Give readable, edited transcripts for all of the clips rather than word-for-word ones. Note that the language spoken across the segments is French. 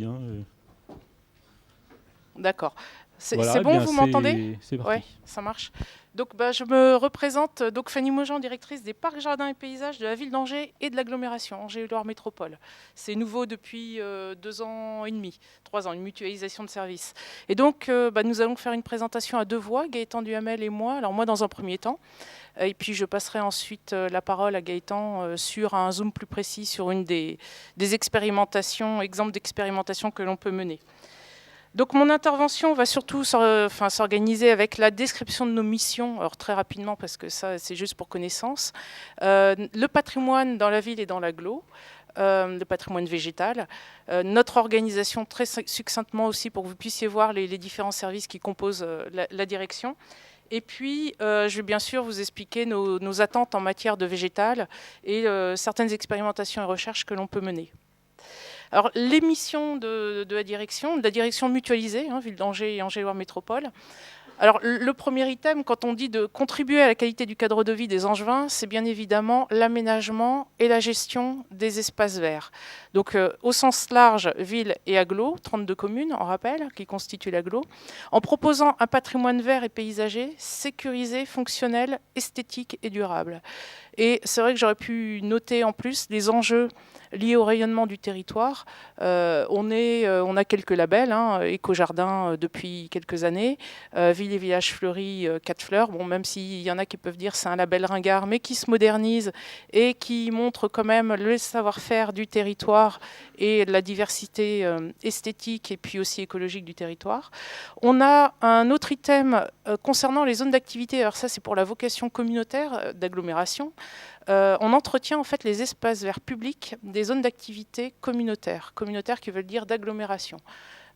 Bien, D'accord. C'est voilà, c'est eh bon, bien vous m'entendez? c'est Ouais, parti. ça marche. Donc, je me représente, donc Fanny Maujean, directrice des parcs, jardins et paysages de la ville d'Angers et de l'agglomération Angers-Loire Métropole. C'est nouveau depuis 2 ans et demi, 3 ans, une mutualisation de services. Et donc, nous allons faire une présentation à deux voix, Gaëtan Duhamel et moi. Alors moi, dans un premier temps, et puis je passerai ensuite la parole à Gaëtan sur un zoom plus précis sur une des expérimentations, exemples d'expérimentations que l'on peut mener. Donc mon intervention va surtout s'organiser avec la description de nos missions, alors très rapidement parce que ça c'est juste pour connaissance, le patrimoine dans la ville et dans l'agglo, le patrimoine végétal, notre organisation très succinctement aussi pour que vous puissiez voir les différents services qui composent la direction. Et puis, je vais bien sûr vous expliquer nos attentes en matière de végétal et certaines expérimentations et recherches que l'on peut mener. Alors, les missions de la direction mutualisée, Ville d'Angers et Angers-Loire Métropole. Alors, le premier item, quand on dit de contribuer à la qualité du cadre de vie des Angevins, c'est bien évidemment l'aménagement et la gestion des espaces verts. Donc, au sens large, ville et agglo, 32 communes, en rappel, qui constituent l'agglo, en proposant un patrimoine vert et paysager sécurisé, fonctionnel, esthétique et durable. Et c'est vrai que j'aurais pu noter en plus les enjeux liés au rayonnement du territoire. On a quelques labels, Éco-Jardin depuis quelques années, Ville et Village Fleuris, 4 fleurs. Bon, même s'il y en a qui peuvent dire c'est un label ringard, mais qui se modernise et qui montre quand même le savoir-faire du territoire et la diversité esthétique et puis aussi écologique du territoire. On a un autre item concernant les zones d'activité. Alors ça, c'est pour la vocation communautaire d'agglomération. On entretient en fait les espaces verts publics des zones d'activité communautaires qui veulent dire d'agglomération.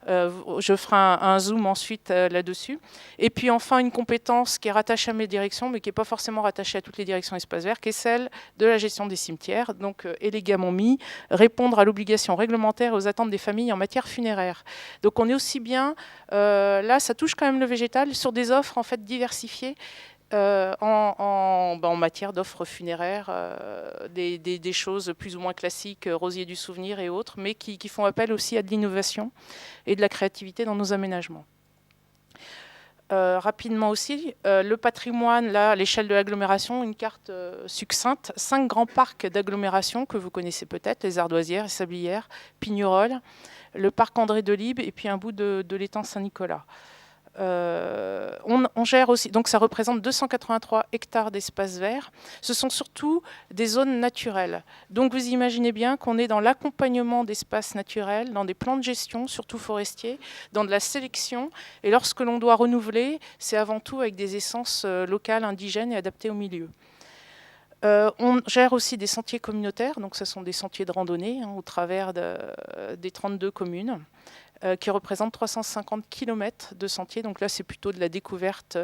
Je ferai un zoom ensuite là-dessus. Et puis enfin, une compétence qui est rattachée à mes directions, mais qui n'est pas forcément rattachée à toutes les directions espaces verts, qui est celle de la gestion des cimetières. Donc, élégamment mis, répondre à l'obligation réglementaire et aux attentes des familles en matière funéraire. Donc, on est aussi bien, là, ça touche quand même le végétal, sur des offres en fait diversifiées en matière d'offres funéraires, des choses plus ou moins classiques, rosiers du souvenir et autres, mais qui font appel aussi à de l'innovation et de la créativité dans nos aménagements. Rapidement aussi, le patrimoine, là, à l'échelle de l'agglomération, une carte succincte, 5 grands parcs d'agglomération que vous connaissez peut-être, les Ardoisières, les Sablières, Pignerol, le parc André Delibes et puis un bout de l'étang Saint-Nicolas. On gère aussi, donc ça représente 283 hectares d'espaces verts. Ce sont surtout des zones naturelles. Donc vous imaginez bien qu'on est dans l'accompagnement d'espaces naturels, dans des plans de gestion, surtout forestiers, dans de la sélection. Et lorsque l'on doit renouveler, c'est avant tout avec des essences locales, indigènes et adaptées au milieu. On gère aussi des sentiers communautaires, donc ce sont des sentiers de randonnée au travers des 32 communes. Qui représente 350 km de sentiers. Donc là, c'est plutôt de la découverte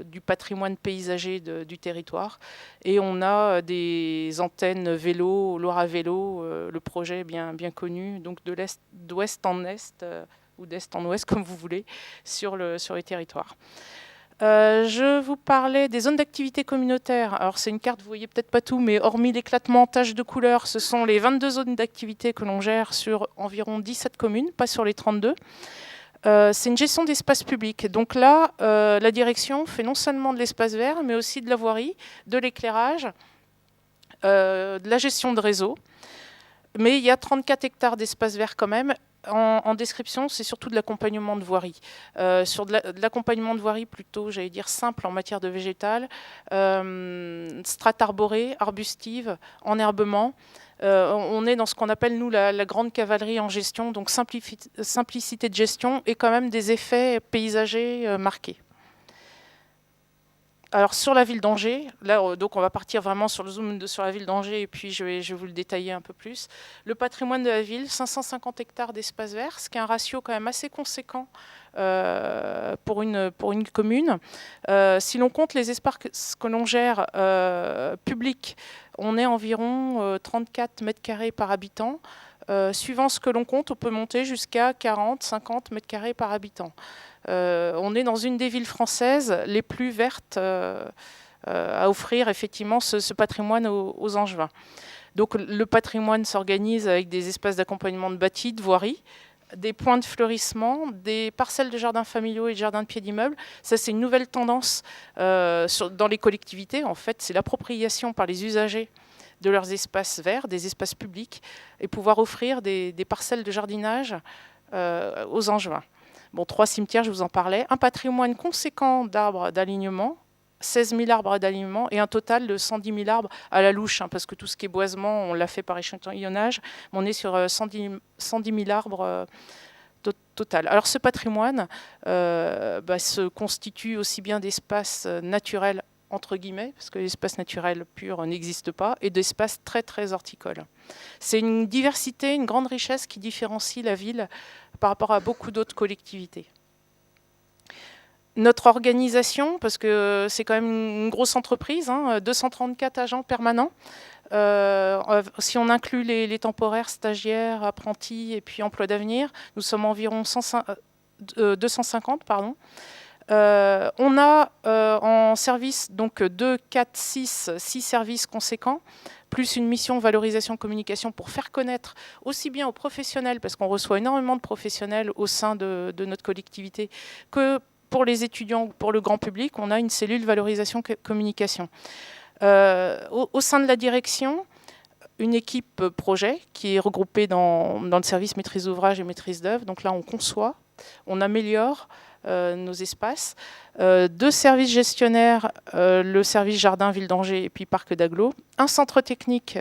du patrimoine paysager du territoire. Et on a des antennes vélo, Laura Vélo, le projet bien connu, donc d'ouest en est, ou d'est en ouest, comme vous voulez, sur les territoires. Je vous parlais des zones d'activité communautaire. Alors c'est une carte, vous voyez peut-être pas tout, mais hormis l'éclatement taches de couleurs, ce sont les 22 zones d'activité que l'on gère sur environ 17 communes, pas sur les 32. C'est une gestion d'espace public. Donc là, la direction fait non seulement de l'espace vert, mais aussi de la voirie, de l'éclairage, de la gestion de réseau. Mais il y a 34 hectares d'espace vert quand même. En description, c'est surtout de l'accompagnement de voirie. Sur de l'accompagnement de voirie plutôt, j'allais dire, simple en matière de végétal, strate arborée, arbustive, enherbement. On est dans ce qu'on appelle, nous, la grande cavalerie en gestion, donc simplicité de gestion et quand même des effets paysagers marqués. Alors sur la ville d'Angers, là donc on va partir vraiment sur le zoom sur la ville d'Angers et puis je vais vous le détailler un peu plus. Le patrimoine de la ville, 550 hectares d'espace vert, ce qui est un ratio quand même assez conséquent pour une commune. Si l'on compte les espaces que l'on gère publics, on est environ 34 mètres carrés par habitant. Suivant ce que l'on compte, on peut monter jusqu'à 40, 50 mètres carrés par habitant. On est dans une des villes françaises les plus vertes à offrir effectivement ce patrimoine aux Angevins. Donc le patrimoine s'organise avec des espaces d'accompagnement de bâtis, de voirie, des points de fleurissement, des parcelles de jardins familiaux et de jardins de pied d'immeuble. Ça, c'est une nouvelle tendance dans les collectivités. En fait, c'est l'appropriation par les usagers de leurs espaces verts, des espaces publics, et pouvoir offrir des parcelles de jardinage aux Angevins. Bon, 3 cimetières, je vous en parlais. Un patrimoine conséquent d'arbres d'alignement, 16 000 arbres d'alignement et un total de 110 000 arbres à la louche, parce que tout ce qui est boisement, on l'a fait par échantillonnage, mais on est sur 110 000 arbres total. Alors ce patrimoine se constitue aussi bien d'espaces naturels, entre guillemets, parce que l'espace naturel pur n'existe pas, et d'espaces très très horticoles. C'est une diversité, une grande richesse qui différencie la ville par rapport à beaucoup d'autres collectivités. Notre organisation, parce que c'est quand même une grosse entreprise, 234 agents permanents. Si on inclut les temporaires, stagiaires, apprentis et puis emploi d'avenir, nous sommes environ 250. On a en service donc 6 services conséquents, plus une mission valorisation communication pour faire connaître aussi bien aux professionnels, parce qu'on reçoit énormément de professionnels au sein de notre collectivité, que pour les étudiants ou pour le grand public. On a une cellule valorisation communication. Au sein de la direction, une équipe projet qui est regroupée dans le service maîtrise d'ouvrage et maîtrise d'œuvre. Donc là, on conçoit, on améliore nos espaces. 2 services gestionnaires, le service jardin, ville d'Angers et puis parc d'agglo. Un centre technique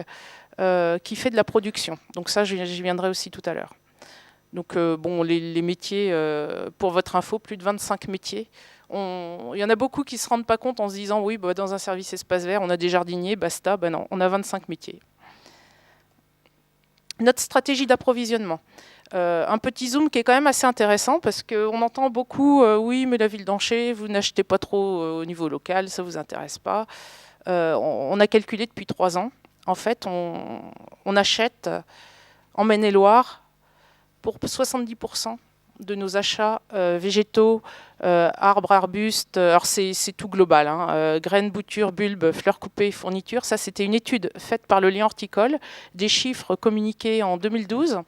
qui fait de la production. Donc ça, j'y viendrai aussi tout à l'heure. Donc les métiers, pour votre info, plus de 25 métiers. Il y en a beaucoup qui ne se rendent pas compte en se disant oui, dans un service espace vert, on a des jardiniers, basta. Non, on a 25 métiers. Notre stratégie d'approvisionnement. Un petit zoom qui est quand même assez intéressant parce qu'on entend beaucoup oui, mais la ville d'Angers, vous n'achetez pas trop au niveau local, ça ne vous intéresse pas. On a calculé depuis 3 ans. En fait, on achète en Maine-et-Loire pour 70% de nos achats végétaux, arbres, arbustes. Alors c'est tout global, graines, boutures, bulbes, fleurs coupées, fournitures. Ça, c'était une étude faite par le lien horticole, des chiffres communiqués en 2012.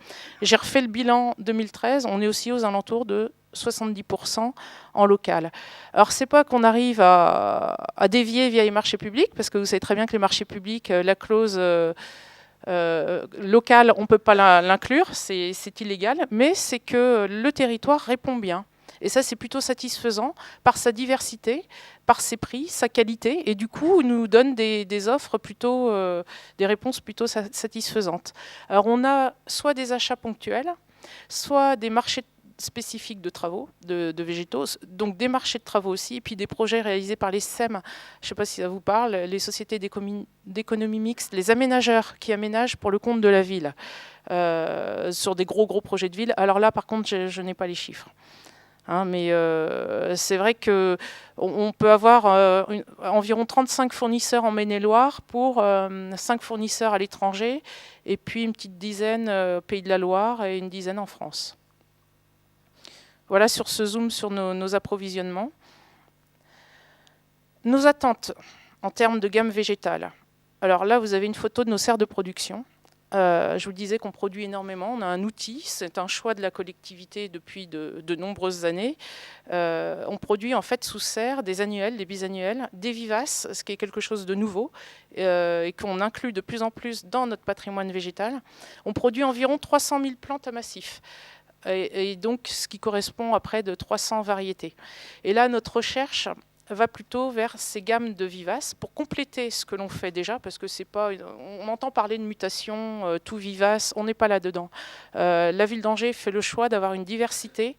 J'ai refait le bilan 2013. On est aussi aux alentours de 70% en local. Alors c'est pas qu'on arrive à dévier via les marchés publics, parce que vous savez très bien que les marchés publics, la clause local, on ne peut pas l'inclure, c'est illégal, mais c'est que le territoire répond bien. Et ça, c'est plutôt satisfaisant par sa diversité, par ses prix, sa qualité, et du coup, nous donne des offres plutôt, des réponses plutôt satisfaisantes. Alors, on a soit des achats ponctuels, soit des marchés spécifiques de travaux, de végétaux, donc des marchés de travaux aussi, et puis des projets réalisés par les SEM, je ne sais pas si ça vous parle, les sociétés d'économie mixte, les aménageurs qui aménagent pour le compte de la ville, sur des gros projets de ville. Alors là, par contre, je n'ai pas les chiffres. Mais c'est vrai qu'on peut avoir environ 35 fournisseurs en Maine-et-Loire pour 5 fournisseurs à l'étranger, et puis une petite dizaine au Pays de la Loire et une dizaine en France. Voilà sur ce zoom sur nos approvisionnements. Nos attentes en termes de gamme végétale. Alors là, vous avez une photo de nos serres de production. Je vous disais qu'on produit énormément. On a un outil, c'est un choix de la collectivité depuis de nombreuses années. On produit en fait sous serre des annuels, des bisannuels, des vivaces, ce qui est quelque chose de nouveau et qu'on inclut de plus en plus dans notre patrimoine végétal. On produit environ 300 000 plantes à massif. Et donc ce qui correspond à près de 300 variétés. Et là, notre recherche va plutôt vers ces gammes de vivaces pour compléter ce que l'on fait déjà, parce que c'est pas, on entend parler de mutation, tout vivace, on n'est pas là-dedans. La ville d'Angers fait le choix d'avoir une diversité.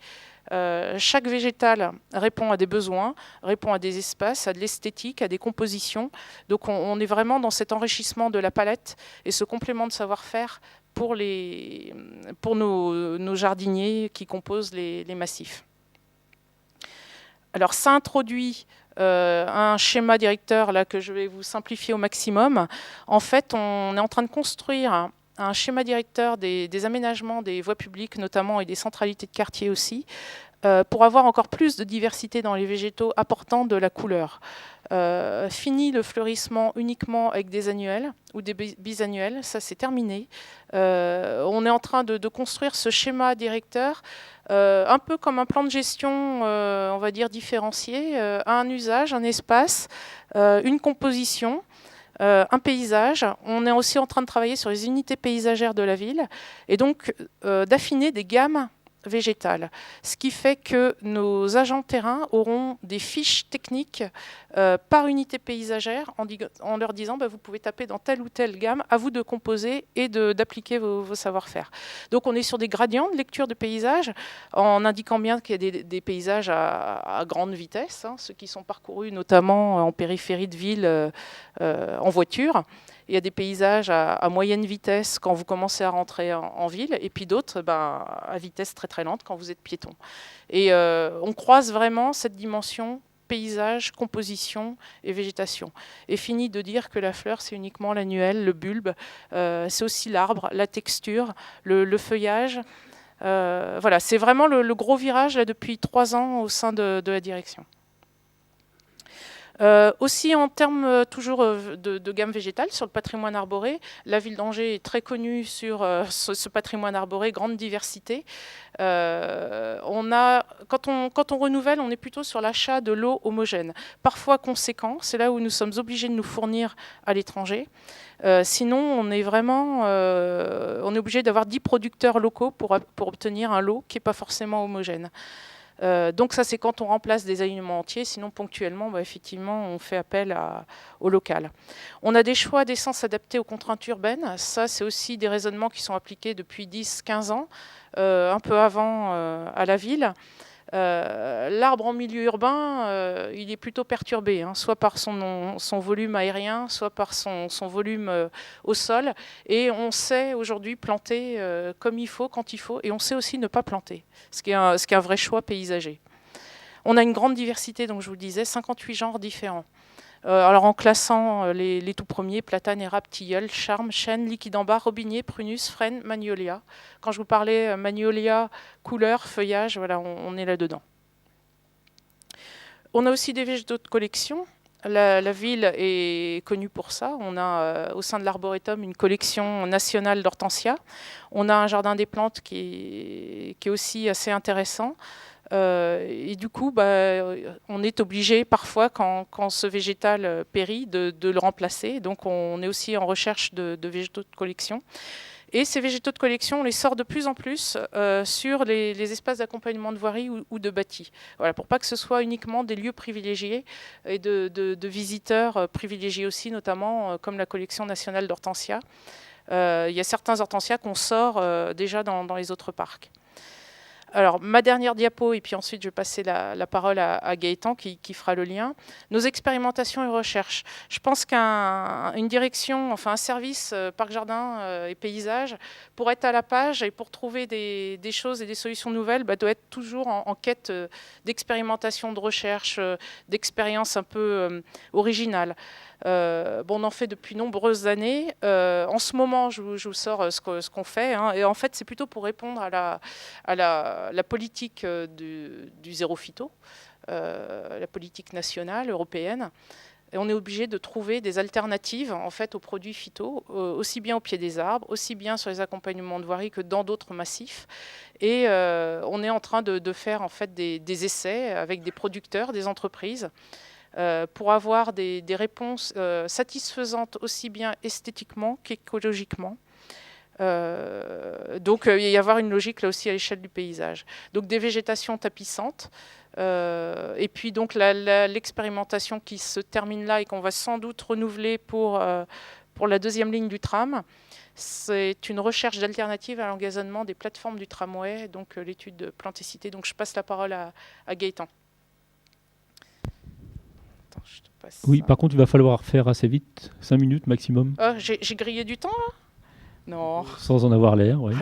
Chaque végétal répond à des besoins, répond à des espaces, à de l'esthétique, à des compositions. Donc on est vraiment dans cet enrichissement de la palette et ce complément de savoir-faire pour nos jardiniers qui composent les massifs. Alors ça introduit un schéma directeur là, que je vais vous simplifier au maximum. En fait, on est en train de construire un schéma directeur des aménagements des voies publiques notamment et des centralités de quartier aussi, pour avoir encore plus de diversité dans les végétaux apportant de la couleur. Fini le fleurissement uniquement avec des annuels ou des bisannuels, ça c'est terminé. On est en train de construire ce schéma directeur, un peu comme un plan de gestion, on va dire différencié, un usage, un espace, une composition, un paysage. On est aussi en train de travailler sur les unités paysagères de la ville et donc d'affiner des gammes végétale. Ce qui fait que nos agents de terrain auront des fiches techniques par unité paysagère en leur disant vous pouvez taper dans telle ou telle gamme, à vous de composer et d'appliquer vos savoir-faire. Donc on est sur des gradients de lecture de paysages en indiquant bien qu'il y a des paysages à grande vitesse, ceux qui sont parcourus notamment en périphérie de ville en voiture. Il y a des paysages à moyenne vitesse quand vous commencez à rentrer en ville, et puis d'autres à vitesse très très lente quand vous êtes piéton. Et on croise vraiment cette dimension paysage, composition et végétation. Et fini de dire que la fleur, c'est uniquement l'annuel, le bulbe, c'est aussi l'arbre, la texture, le feuillage. Voilà, c'est vraiment le gros virage là, depuis 3 ans au sein de la direction. Aussi en termes toujours de gamme végétale sur le patrimoine arboré, la ville d'Angers est très connue sur ce patrimoine arboré, grande diversité. Quand on renouvelle, on est plutôt sur l'achat de lots homogènes, parfois conséquents, c'est là où nous sommes obligés de nous fournir à l'étranger. Sinon, on est vraiment on est obligé d'avoir 10 producteurs locaux pour obtenir un lot qui n'est pas forcément homogène. Donc ça, c'est quand on remplace des alignements entiers. Sinon, ponctuellement, effectivement, on fait appel au local. On a des choix d'essence adaptés aux contraintes urbaines. Ça, c'est aussi des raisonnements qui sont appliqués depuis 10-15 ans, un peu avant à la ville. L'arbre en milieu urbain, il est plutôt perturbé, soit par son volume aérien, soit par son volume au sol. Et on sait aujourd'hui planter comme il faut, quand il faut, et on sait aussi ne pas planter, ce qui est un vrai choix paysager. On a une grande diversité, donc je vous le disais, 58 genres différents. Alors en classant les tout premiers, platane, érable, tilleul, charme, chêne, liquide en barre, robinier, prunus, frêne, magnolia. Quand je vous parlais magnolia, couleur, feuillage, voilà, on est là-dedans. On a aussi des végétaux de collection. La ville est connue pour ça. On a au sein de l'Arboretum une collection nationale d'hortensias. On a un jardin des plantes qui est aussi assez intéressant. Et du coup, on est obligé parfois, quand ce végétal périt, de le remplacer. Donc on est aussi en recherche de végétaux de collection. Et ces végétaux de collection, on les sort de plus en plus sur les espaces d'accompagnement de voirie ou de bâti. Voilà, pour pas que ce soit uniquement des lieux privilégiés et de visiteurs privilégiés aussi, notamment comme la collection nationale d'hortensias. Il y a certains hortensias qu'on sort déjà dans les autres parcs. Alors, ma dernière diapo, et puis ensuite je vais passer la parole à Gaëtan qui fera le lien. Nos expérimentations et recherches. Je pense qu'une direction, enfin un service parc jardin et paysage, pour être à la page et pour trouver des choses et des solutions nouvelles, doit être toujours en quête d'expérimentation, de recherche, d'expériences un peu originales. On en fait depuis nombreuses années. En ce moment, je vous sors ce qu'on fait. Et en fait, c'est plutôt pour répondre à la politique du zéro phyto, la politique nationale, européenne. Et on est obligé de trouver des alternatives en fait, aux produits phyto, aussi bien au pied des arbres, aussi bien sur les accompagnements de voirie que dans d'autres massifs. Et on est en train de faire en fait, des essais avec des producteurs, des entreprises, pour avoir des réponses satisfaisantes aussi bien esthétiquement qu'écologiquement. Donc il y avoir une logique là aussi à l'échelle du paysage. Donc des végétations tapissantes, et puis donc l'expérimentation qui se termine là et qu'on va sans doute renouveler pour la deuxième ligne du tram. C'est une recherche d'alternatives à l'engazonnement des plateformes du tramway, donc l'étude de planticité. Donc je passe la parole à Gaëtan. Attends, je te passe oui, ça. par contre, il va falloir faire assez vite, 5 minutes maximum. J'ai grillé du temps là ? Non. Sans en avoir l'air, oui.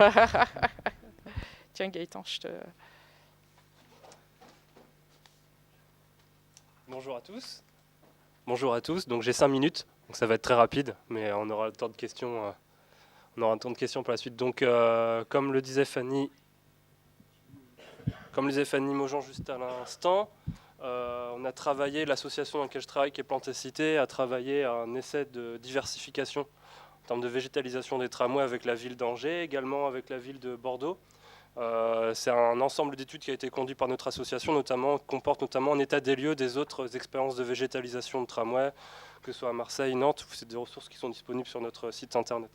Tiens Gaëtan, je te... Bonjour à tous. Bonjour à tous. Donc j'ai 5 minutes, donc ça va être très rapide, mais on aura le temps de questions. On aura un temps de questions pour la suite. Donc comme le disait Fanny Maujean juste à l'instant, On a travaillé, l'association dans laquelle je travaille, qui est Plantes et Cités, a travaillé à un essai de diversification en termes de végétalisation des tramways avec la ville d'Angers, également avec la ville de Bordeaux. C'est un ensemble d'études qui a été conduit par notre association, comporte notamment un état des lieux des autres expériences de végétalisation de tramway, que ce soit à Marseille, Nantes, c'est des ressources qui sont disponibles sur notre site internet.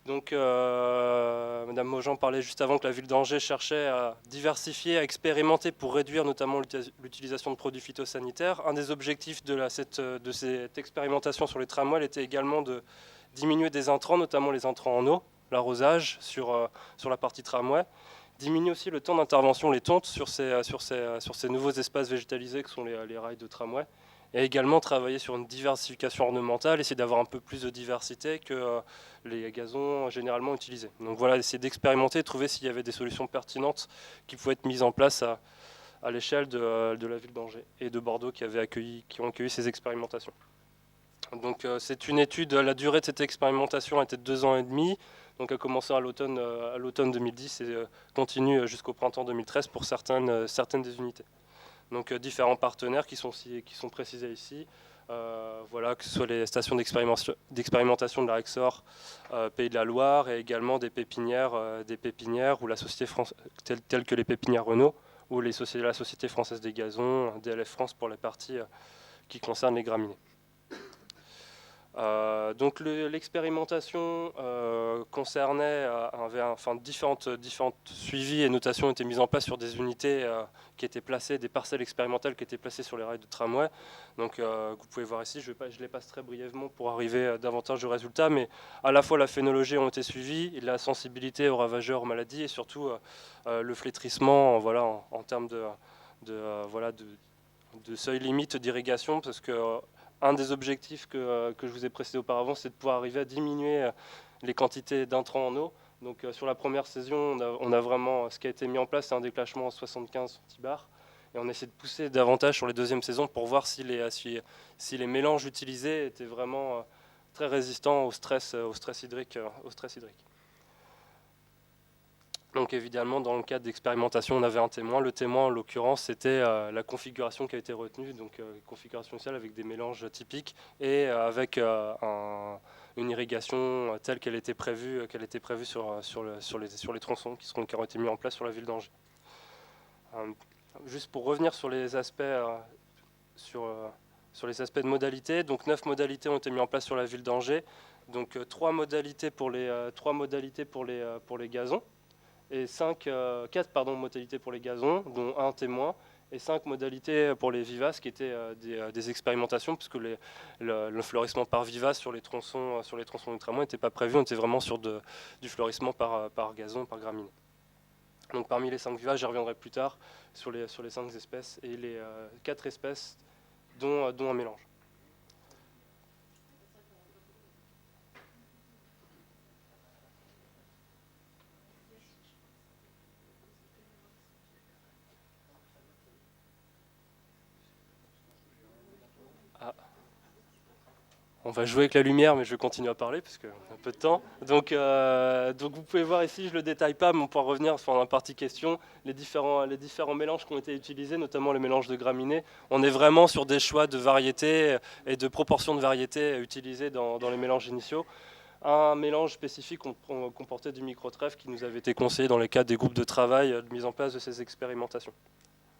Donc, Madame Maujean parlait juste avant que la ville d'Angers cherchait à diversifier, à expérimenter pour réduire notamment l'utilisation de produits phytosanitaires. Un des objectifs de cette expérimentation sur les tramways était également de diminuer des intrants, notamment les intrants en eau, l'arrosage sur la partie tramway. Diminuer aussi le temps d'intervention, les tontes sur ces nouveaux espaces végétalisés que sont les rails de tramway. Et également travailler sur une diversification ornementale, essayer d'avoir un peu plus de diversité que les gazons généralement utilisés. Donc voilà, essayer d'expérimenter, trouver s'il y avait des solutions pertinentes qui pouvaient être mises en place à l'échelle de la ville d'Angers et de Bordeaux qui ont accueilli ces expérimentations. Donc c'est une étude, la durée de cette expérimentation était de 2 ans et demi, donc a commencé à l'automne 2010 et continue jusqu'au printemps 2013 pour certaines des unités. Donc différents partenaires qui sont précisés ici, voilà, que ce soit les stations d'expérimentation de la Rexor, Pays de la Loire, et également des pépinières ou la société telles que les pépinières Renault ou la Société française des gazons, DLF France pour la partie qui concerne les graminées. Donc l'expérimentation concernait différentes suivis et notations étaient mises en place sur des unités qui étaient placées, des parcelles expérimentales qui étaient placées sur les rails de tramway. Donc vous pouvez voir ici, je les passe très brièvement pour arriver davantage aux résultats, mais à la fois la phénologie ont été suivies, et la sensibilité aux ravageurs, aux maladies et surtout le flétrissement, voilà, en termes de seuil limite d'irrigation, parce que un des objectifs que je vous ai précisé auparavant, c'est de pouvoir arriver à diminuer les quantités d'intrants en eau. Donc sur la première saison, on a vraiment, ce qui a été mis en place, c'est un déclenchement à 75 centibars. Et on essaie de pousser davantage sur les deuxièmes saisons pour voir si les mélanges utilisés étaient vraiment très résistants au stress hydrique. Donc évidemment, dans le cadre d'expérimentation, on avait un témoin. Le témoin, en l'occurrence, c'était la configuration qui a été retenue, donc configuration initiale avec des mélanges typiques et avec une irrigation telle qu'elle était prévue sur les tronçons qui ont été mis en place sur la ville d'Angers. Juste pour revenir sur les aspects de modalités, donc 9 modalités ont été mises en place sur la ville d'Angers, donc 3 modalités pour les gazons. Et 4 modalités pour les gazons, dont un témoin, et 5 modalités pour les vivaces, qui étaient des expérimentations, puisque le fleurissement par vivace sur les tronçons du tramway n'était pas prévu, on était vraiment sur du fleurissement par gazon, par graminée. Donc parmi les 5 vivaces, j'y reviendrai plus tard, sur les 5 espèces, et les 4 espèces, dont un mélange. On va jouer avec la lumière, mais je vais continuer à parler parce qu'on a un peu de temps. Donc vous pouvez voir ici, je ne le détaille pas, mais on pourra revenir sur la partie question, les différents mélanges qui ont été utilisés, notamment le mélange de graminées. On est vraiment sur des choix de variétés et de proportions de variétés utilisées dans les mélanges initiaux. Un mélange spécifique comportait du micro-trèfle qui nous avait été conseillé dans les cadres des groupes de travail de mise en place de ces expérimentations.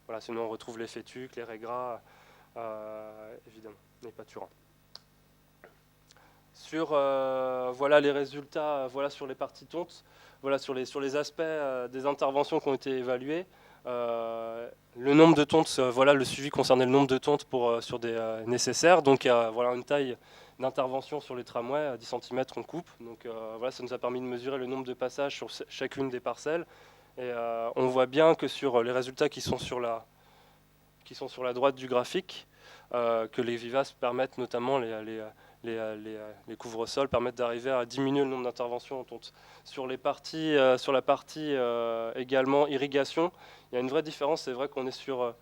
Voilà, sinon on retrouve les fétuques, les raies gras, évidemment, les pâturants. Sur voilà les résultats, voilà sur les parties tontes, voilà sur les aspects des interventions qui ont été évaluées. Le nombre de tontes, voilà le suivi concernait le nombre de tontes sur des nécessaires. Donc voilà une taille d'intervention sur les tramways, à 10 cm on coupe. Donc voilà, ça nous a permis de mesurer le nombre de passages sur chacune des parcelles. Et on voit bien que sur les résultats qui sont sur la droite du graphique, que les vivaces permettent notamment les couvre-sols permettent d'arriver à diminuer le nombre d'interventions en tonte. Sur la partie également irrigation, il y a une vraie différence. C'est vrai qu'on est sur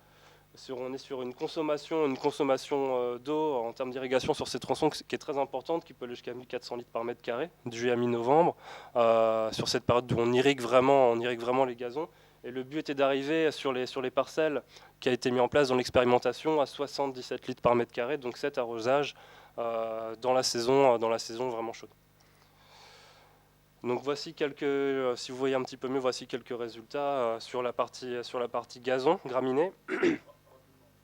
une consommation d'eau en termes d'irrigation sur ces tronçons qui est très importante, qui peut aller jusqu'à 1400 litres par mètre carré, de juillet à mi-novembre, sur cette période où on irrigue vraiment les gazons. Et le but était d'arriver sur les parcelles qui a été mis en place dans l'expérimentation à 77 litres par mètre carré, donc 7 arrosages dans la saison vraiment chaude. Donc voici quelques, si vous voyez un petit peu mieux, voici quelques résultats sur la partie gazon, graminé.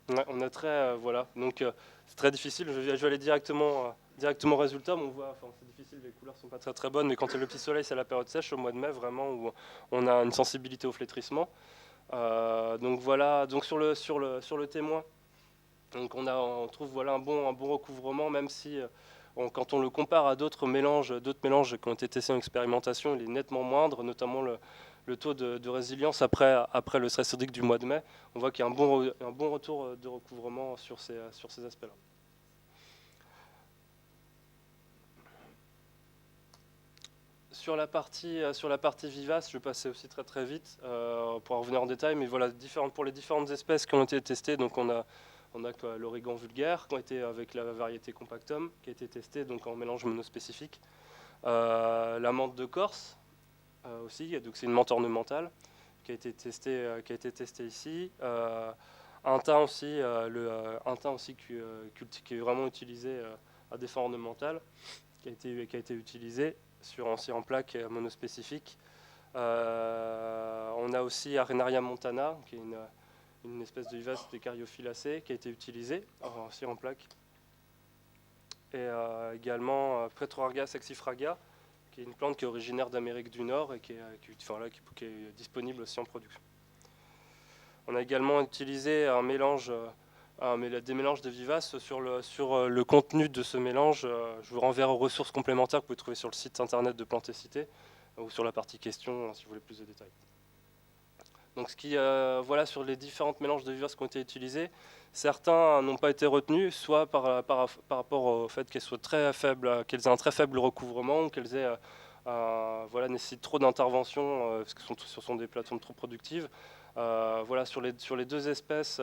Ouais, on a très, voilà, donc c'est très difficile, je vais aller directement au résultat, mais on voit, enfin, c'est difficile, les couleurs sont pas très très bonnes, mais quand il y a le petit soleil, c'est la période sèche au mois de mai, vraiment, où on a une sensibilité au flétrissement. Donc voilà, donc sur le témoin, donc on trouve voilà, un bon recouvrement, même si quand on le compare à d'autres mélanges qui ont été testés en expérimentation, il est nettement moindre, notamment le taux de résilience après le stress hydrique du mois de mai. On voit qu'il y a un bon retour de recouvrement sur ces aspects-là. Sur la partie vivace, je vais passer aussi très très vite pour en revenir en détail, mais voilà, pour les différentes espèces qui ont été testées, donc on a l'origan vulgaire, qui a été avec la variété compactum, qui a été testée donc en mélange monospécifique. La menthe de Corse aussi, donc c'est une menthe ornementale qui a été testée ici. Un thym aussi, qui est vraiment utilisé à des fins ornementales, qui a été utilisé en plaques monospécifiques. On a aussi Arenaria montana, qui est une espèce de vivace des Caryophyllacées qui a été utilisée aussi en plaques. Et également Petrorarga saxifraga, qui est une plante qui est originaire d'Amérique du Nord et qui est disponible aussi en production. On a également utilisé des mélanges de vivaces. Sur le contenu de ce mélange, je vous renverrai aux ressources complémentaires que vous pouvez trouver sur le site internet de Plantécité ou sur la partie questions si vous voulez plus de détails. Donc voilà, sur les différents mélanges de vivaces qui ont été utilisés, certains n'ont pas été retenus, soit par rapport au fait qu'elles soient très faibles, qu'elles aient un très faible recouvrement, ou qu'elles aient nécessitent trop d'intervention parce que ce sont des plateformes trop productives. Voilà, sur les deux espèces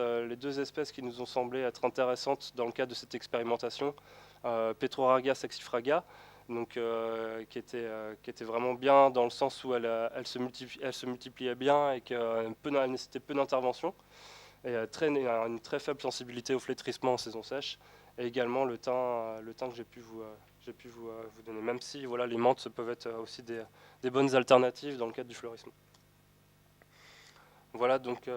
qui nous ont semblé être intéressantes dans le cadre de cette expérimentation, Petrorarga saxifraga, donc, qui était vraiment bien dans le sens où elle se multipliait bien et qu'elle nécessitait peu d'intervention, et une très faible sensibilité au flétrissement en saison sèche, et également le thym que j'ai pu vous donner, même si voilà, les menthes peuvent être aussi des bonnes alternatives dans le cadre du fleurisme. Voilà, donc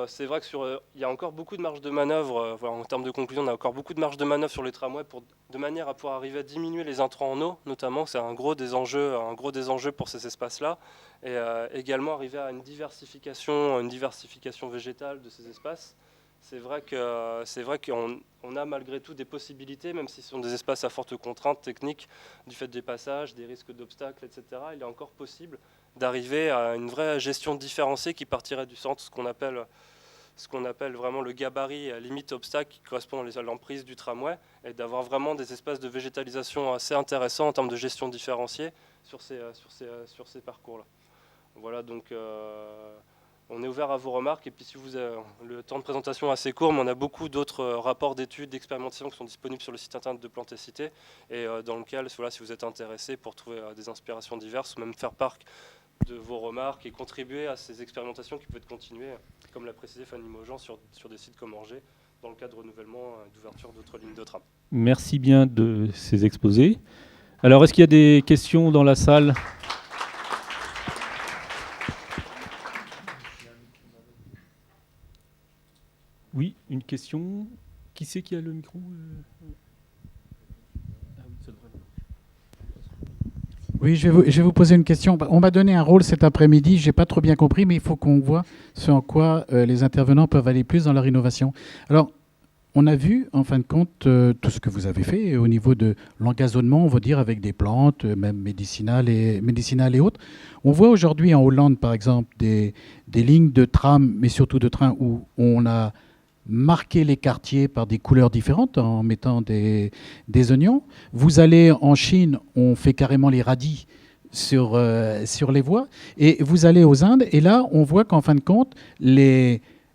c'est vrai qu'il y a encore beaucoup de marge de manœuvre. Voilà, en termes de conclusion, on a encore beaucoup de marge de manœuvre sur les tramways de manière à pouvoir arriver à diminuer les intrants en eau, notamment. C'est un gros des enjeux pour ces espaces-là, et également arriver à une diversification végétale de ces espaces. C'est vrai qu'on a malgré tout des possibilités, même si ce sont des espaces à forte contrainte technique du fait des passages, des risques d'obstacles, etc. Il est encore possible d'arriver à une vraie gestion différenciée qui partirait du centre, ce qu'on appelle vraiment le gabarit limite obstacle, qui correspond à l'emprise du tramway, et d'avoir vraiment des espaces de végétalisation assez intéressants en termes de gestion différenciée sur ces parcours-là. Voilà, donc on est ouvert à vos remarques, et puis si vous avez le temps de présentation est assez court, mais on a beaucoup d'autres rapports d'études, d'expérimentations qui sont disponibles sur le site internet de Plantécité, et dans lequel, voilà, si vous êtes intéressé pour trouver des inspirations diverses, ou même faire part de vos remarques et contribuer à ces expérimentations qui peuvent continuer, comme l'a précisé Fanny Maujean, sur des sites comme Angers, dans le cadre de renouvellement d'ouverture d'autres lignes de tram. Merci bien de ces exposés. Alors, est-ce qu'il y a des questions dans la salle ? Oui, une question. Qui c'est qui a le micro ? Oui, je vais vous poser une question. On m'a donné un rôle cet après-midi, je n'ai pas trop bien compris, mais il faut qu'on voit ce en quoi les intervenants peuvent aller plus dans leur innovation. Alors, on a vu, en fin de compte, tout ce que vous avez fait au niveau de l'engazonnement, on va dire, avec des plantes, même médicinales et autres. On voit aujourd'hui en Hollande, par exemple, des lignes de tram, mais surtout de train, où on a marqué les quartiers par des couleurs différentes en mettant des oignons. Vous allez en Chine, on fait carrément les radis sur les voies. Et vous allez aux Indes, et là, on voit qu'en fin de compte,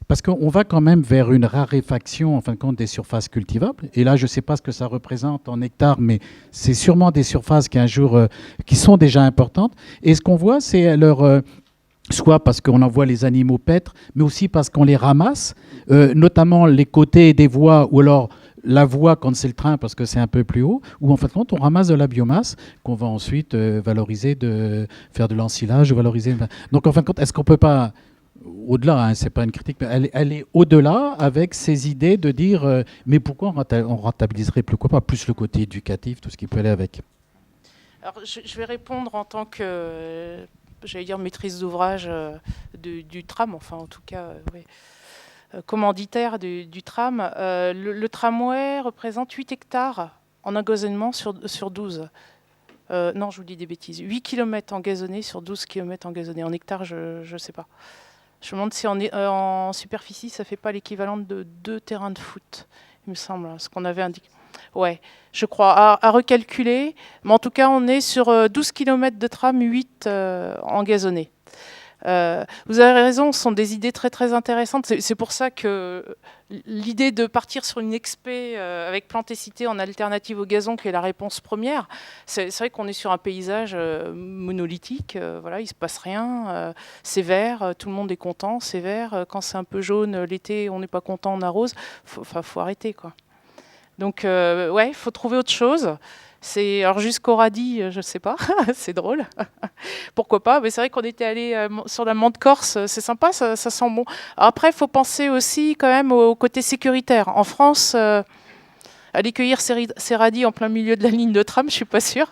parce qu'on va quand même vers une raréfaction en fin de compte des surfaces cultivables. Et là, je ne sais pas ce que ça représente en hectares, mais c'est sûrement des surfaces qui sont déjà importantes. Et ce qu'on voit, c'est soit parce qu'on envoie les animaux paître, mais aussi parce qu'on les ramasse, notamment les côtés des voies, ou alors la voie quand c'est le train parce que c'est un peu plus haut, ou en fait quand on ramasse de la biomasse qu'on va ensuite valoriser, faire de l'ensilage, valoriser. Donc en fin de compte, est-ce qu'on peut pas, au-delà, hein, c'est pas une critique, mais elle est au-delà avec ces idées de dire mais pourquoi on rentabiliserait pourquoi pas plus le côté éducatif, tout ce qui peut aller avec. Alors, je vais répondre en tant que, j'allais dire, maîtrise d'ouvrage du tram, enfin en tout cas, oui, commanditaire du tram. Le tramway représente 8 hectares en engazonnement sur 12. Non, je vous dis des bêtises. 8 km engazonnés sur 12 km engazonnés. En hectares, je ne sais pas. Je me demande si en superficie, ça ne fait pas l'équivalent de 2 terrains de foot, il me semble, ce qu'on avait indiqué. Ouais, je crois, à recalculer. Mais en tout cas, on est sur 12 km de tram, 8 engazonnés. Vous avez raison, ce sont des idées très très intéressantes. C'est pour ça que l'idée de partir sur une expé avec Plantécité en alternative au gazon, qui est la réponse première, c'est vrai qu'on est sur un paysage monolithique. Voilà, il ne se passe rien. C'est vert, tout le monde est content. C'est vert. Quand c'est un peu jaune, l'été, on n'est pas content, on arrose. Faut arrêter, quoi. Donc, ouais, il faut trouver autre chose. Alors jusqu'au radis, je ne sais pas, c'est drôle. Pourquoi pas? Mais c'est vrai qu'on était allé sur la menthe corse, c'est sympa, ça sent bon. Après, il faut penser aussi quand même au côté sécuritaire. En France, aller cueillir ces radis en plein milieu de la ligne de tram, je ne suis pas sûre.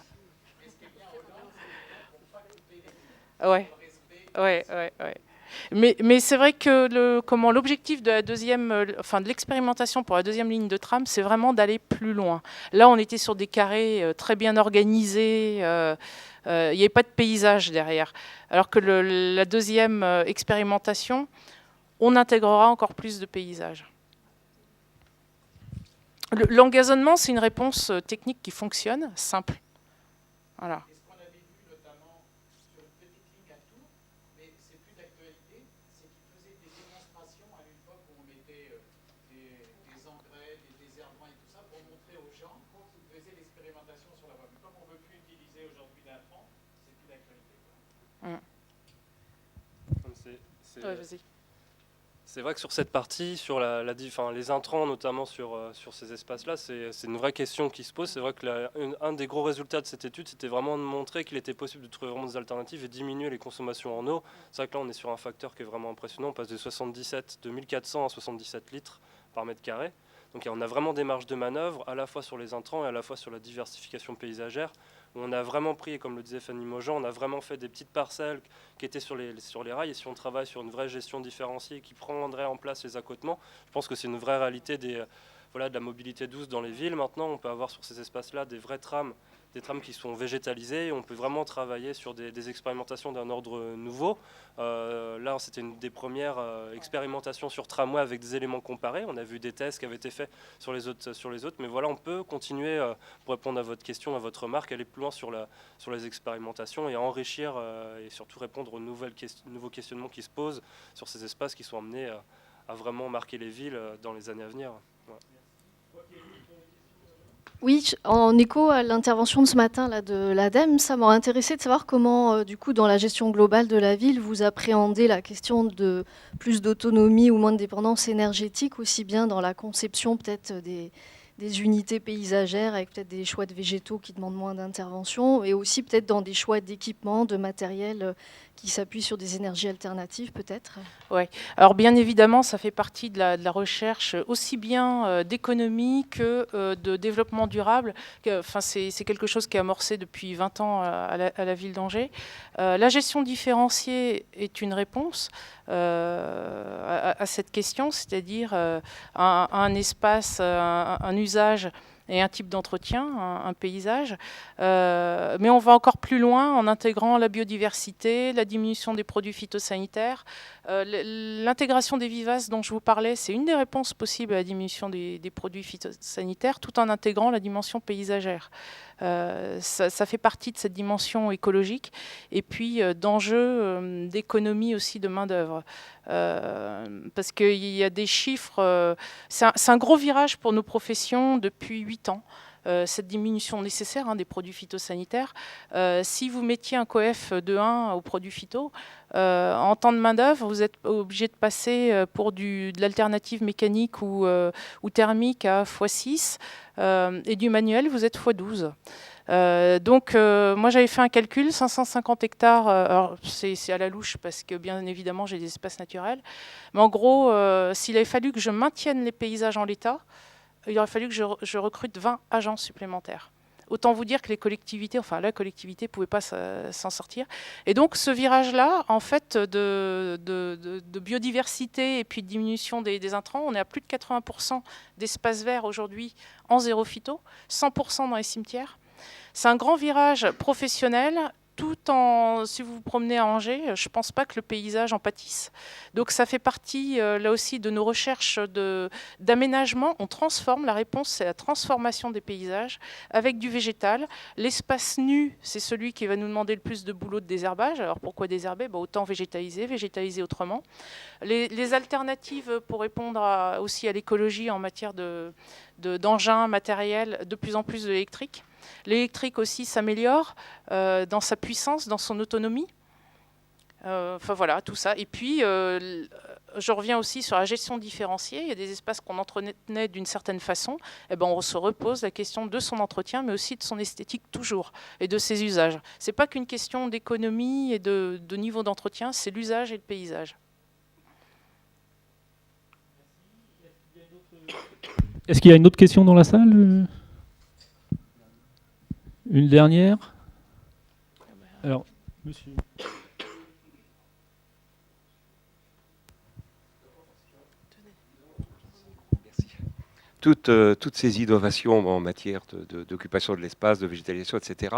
Ouais, ouais, ouais, ouais. Mais c'est vrai que l'objectif de la de l'expérimentation pour la deuxième ligne de tram, c'est vraiment d'aller plus loin. Là, on était sur des carrés très bien organisés. Il n'y avait pas de paysage derrière. Alors que la deuxième expérimentation, on intégrera encore plus de paysages. L'engazonnement, c'est une réponse technique qui fonctionne, simple. Voilà. Ouais, vas-y. C'est vrai que sur cette partie, sur les intrants, notamment sur ces espaces-là, c'est une vraie question qui se pose. C'est vrai que un des gros résultats de cette étude, c'était vraiment de montrer qu'il était possible de trouver vraiment des alternatives et diminuer les consommations en eau. C'est vrai que là, on est sur un facteur qui est vraiment impressionnant. On passe de 1400 à 77 litres par mètre carré. Donc on a vraiment des marges de manœuvre, à la fois sur les intrants et à la fois sur la diversification paysagère. On a vraiment pris, comme le disait Fanny Maujean, on a vraiment fait des petites parcelles qui étaient sur les rails. Et si on travaille sur une vraie gestion différenciée qui prendrait en place les accotements, je pense que c'est une vraie réalité de la mobilité douce dans les villes. Maintenant, on peut avoir sur ces espaces-là des vrais trams, des trams qui sont végétalisés. On peut vraiment travailler sur des expérimentations d'un ordre nouveau. Là, c'était une des premières expérimentations sur tramway avec des éléments comparés. On a vu des tests qui avaient été faits sur les autres. Mais voilà, on peut continuer, pour répondre à votre question, à votre remarque, aller plus loin sur les expérimentations et enrichir et surtout répondre aux nouveaux questionnements qui se posent sur ces espaces qui sont amenés à vraiment marquer les villes dans les années à venir. Ouais. Oui, en écho à l'intervention de ce matin là, de l'ADEME, ça m'aurait intéressé de savoir comment, du coup, dans la gestion globale de la ville, vous appréhendez la question de plus d'autonomie ou moins de dépendance énergétique, aussi bien dans la conception peut-être des unités paysagères avec peut-être des choix de végétaux qui demandent moins d'intervention, et aussi peut-être dans des choix d'équipement, de matériel qui s'appuient sur des énergies alternatives peut-être. Oui, alors bien évidemment, ça fait partie de la recherche aussi bien d'économie que de développement durable. Enfin, c'est quelque chose qui est amorcé depuis 20 ans à la ville d'Angers. La gestion différenciée est une réponse à cette question, c'est-à-dire un espace, un usage et un type d'entretien, un paysage. Mais on va encore plus loin en intégrant la biodiversité, la diminution des produits phytosanitaires. L'intégration des vivaces dont je vous parlais, c'est une des réponses possibles à la diminution des produits phytosanitaires, tout en intégrant la dimension paysagère. Ça fait partie de cette dimension écologique et puis d'enjeux d'économie aussi de main-d'œuvre. Parce qu'il y a des chiffres. C'est un gros virage pour nos professions depuis 8 ans. cette diminution nécessaire des produits phytosanitaires. Si vous mettiez un coef de 1 aux produits phyto, en temps de main-d'œuvre, vous êtes obligé de passer pour de l'alternative mécanique ou thermique à x6, et du manuel, vous êtes x12. Donc, moi j'avais fait un calcul, 550 hectares, alors c'est à la louche parce que bien évidemment j'ai des espaces naturels, mais en gros, s'il avait fallu que je maintienne les paysages en l'état, il aurait fallu que je recrute 20 agents supplémentaires. Autant vous dire que les collectivités, enfin la collectivité ne pouvait pas s'en sortir. Et donc ce virage-là, en fait, de biodiversité et puis de diminution des intrants, on est à plus de 80% d'espaces verts aujourd'hui en zéro phyto, 100% dans les cimetières. C'est un grand virage professionnel, tout en, si vous vous promenez à Angers, je ne pense pas que le paysage en pâtisse. Donc ça fait partie, là aussi, de nos recherches d'aménagement. On transforme, la réponse, c'est la transformation des paysages avec du végétal. L'espace nu, c'est celui qui va nous demander le plus de boulot de désherbage. Alors pourquoi désherber ? Autant végétaliser autrement. Les alternatives pour répondre aussi à l'écologie en matière d'engins, matériels, de plus en plus de l'électrique. L'électrique aussi s'améliore dans sa puissance, dans son autonomie. Enfin voilà, tout ça. Et puis, je reviens aussi sur la gestion différenciée. Il y a des espaces qu'on entretenait d'une certaine façon. Eh ben, on se repose la question de son entretien, mais aussi de son esthétique toujours, et de ses usages. Ce n'est pas qu'une question d'économie et de niveau d'entretien, c'est l'usage et le paysage. Est-ce qu'il y a une autre question dans la salle ? Une dernière ? Alors, monsieur. Toutes ces innovations en matière d'occupation de l'espace, de végétalisation, etc.,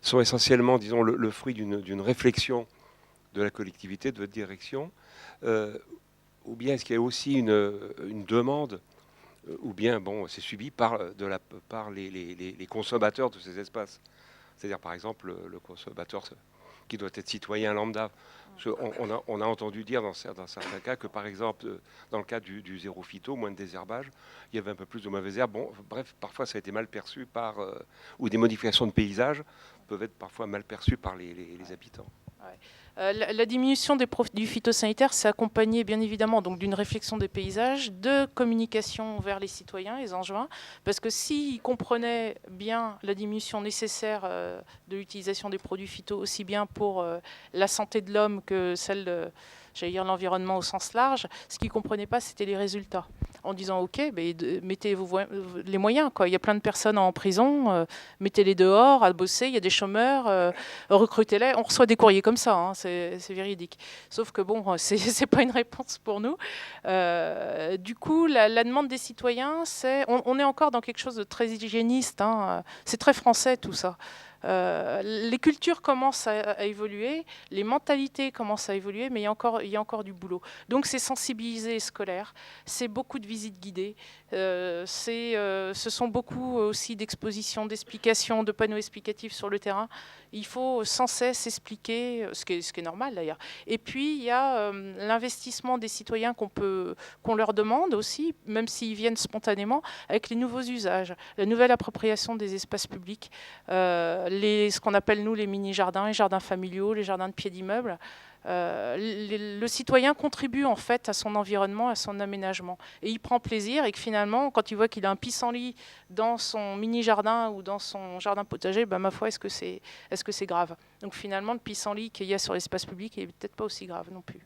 sont essentiellement, disons, le fruit d'une réflexion de la collectivité, de votre direction, ou bien est-ce qu'il y a aussi une demande, ou bien c'est suivi par les consommateurs de ces espaces. C'est-à-dire, par exemple, le consommateur qui doit être citoyen lambda. On a entendu dire dans certains cas que, par exemple, dans le cas du zéro phyto, moins de désherbage, il y avait un peu plus de mauvaises herbes. Bref, parfois ça a été mal perçu ou des modifications de paysage peuvent être parfois mal perçues par les habitants. Ouais. La diminution des produits phytosanitaires s'est accompagnée bien évidemment d'une réflexion des paysages, de communication vers les citoyens, les Angevins, parce que s'ils comprenaient bien la diminution nécessaire de l'utilisation des produits phyto, aussi bien pour la santé de l'homme que celle de l'environnement au sens large, ce qu'ils ne comprenaient pas, c'était les résultats. En disant, OK, mettez les moyens. Il y a plein de personnes en prison, mettez-les dehors à bosser, il y a des chômeurs, recrutez-les. On reçoit des courriers comme ça, c'est véridique. Sauf que ce n'est pas une réponse pour nous. Du coup, la demande des citoyens, on est encore dans quelque chose de très hygiéniste. C'est très français tout ça. Les cultures commencent à évoluer, les mentalités commencent à évoluer, mais il y a encore du boulot. Donc c'est sensibiliser les scolaires, c'est beaucoup de visites guidées, ce sont beaucoup aussi d'expositions, d'explications, de panneaux explicatifs sur le terrain. Il faut sans cesse expliquer, ce qui est normal d'ailleurs. Et puis il y a l'investissement des citoyens qu'on leur demande aussi, même s'ils viennent spontanément, avec les nouveaux usages, la nouvelle appropriation des espaces publics, ce qu'on appelle nous les mini-jardins, les jardins familiaux, les jardins de pied d'immeuble. Le citoyen contribue en fait à son environnement, à son aménagement. Et il prend plaisir et que finalement, quand il voit qu'il a un pissenlit dans son mini-jardin ou dans son jardin potager, ma foi, est-ce que c'est grave ? Donc finalement, le pissenlit qu'il y a sur l'espace public n'est peut-être pas aussi grave non plus.